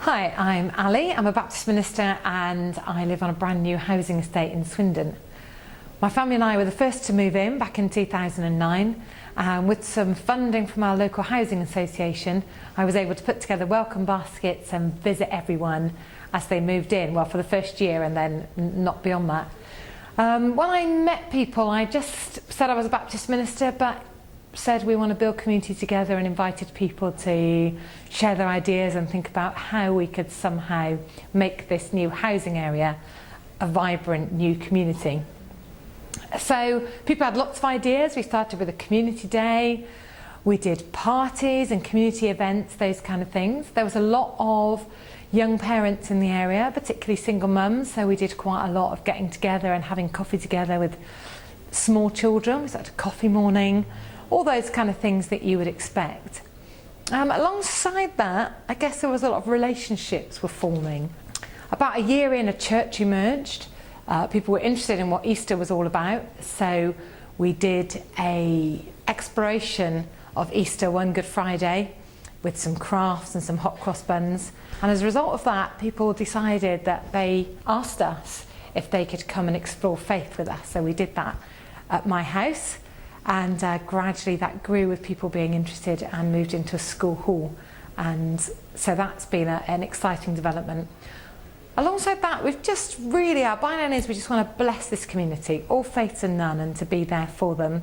Hi, I'm Ali. I'm a Baptist minister and I live on a brand new housing estate in Swindon. My family and I were the first to move in back in 2009, and with some funding from our local housing association I was able to put together welcome baskets and visit everyone as they moved in, well, for the first year and then not beyond that. When I met people, I just said I was a Baptist minister, but said we want to build community together and invited people to share their ideas and think about how we could somehow make this new housing area a vibrant new community. So people had lots of ideas. We started with a community day, we did parties and community events, those kind of things. There was a lot of young parents in the area, particularly single mums, so we did quite a lot of getting together and having coffee together with small children. We started a coffee morning, all those kind of things that you would expect. Alongside that, I guess there was a lot of relationships were forming. About a year in, a church emerged. People were interested in what Easter was all about, so we did an exploration of Easter one Good Friday with some crafts and some hot cross buns, and as a result of that people decided that they asked us if they could come and explore faith with us. So we did that at my house, and gradually that grew with people being interested and moved into a school hall, and so that's been an exciting development. Alongside that, we've just really, our byline is we just want to bless this community, all faiths and none, and to be there for them.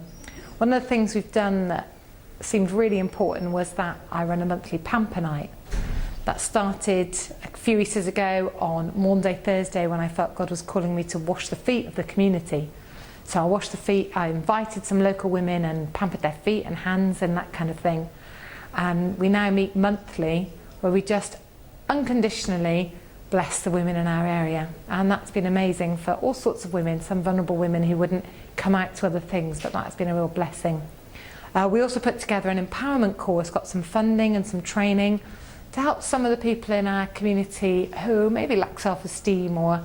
One of the things we've done that seemed really important was that I run a monthly pamper night. That started a few Easters ago on Maunday Thursday, when I felt God was calling me to wash the feet of the community. So I washed the feet, I invited some local women and pampered their feet and hands and that kind of thing. And we now meet monthly where we just unconditionally bless the women in our area, and that's been amazing for all sorts of women, some vulnerable women who wouldn't come out to other things, but that's been a real blessing. We also put together an empowerment course, got some funding and some training to help some of the people in our community who maybe lack self-esteem or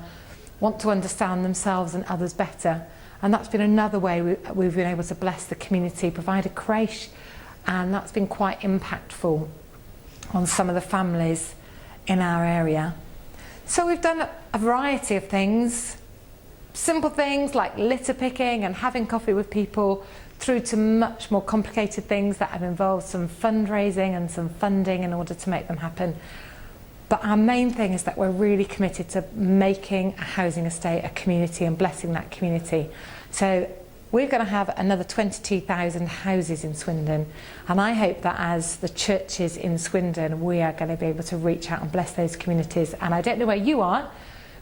want to understand themselves and others better, and that's been another way we've been able to bless the community, provide a creche, and that's been quite impactful on some of the families in our area. So we've done a variety of things, simple things like litter picking and having coffee with people, through to much more complicated things that have involved some fundraising and some funding in order to make them happen. But our main thing is that we're really committed to making a housing estate a community and blessing that community. So we're going to have another 22,000 houses in Swindon, and I hope that as the churches in Swindon we are going to be able to reach out and bless those communities. And I don't know where you are,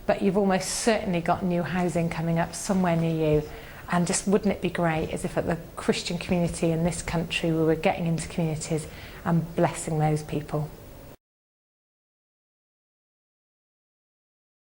but you've almost certainly got new housing coming up somewhere near you, and just wouldn't it be great as if at the Christian community in this country we were getting into communities and blessing those people.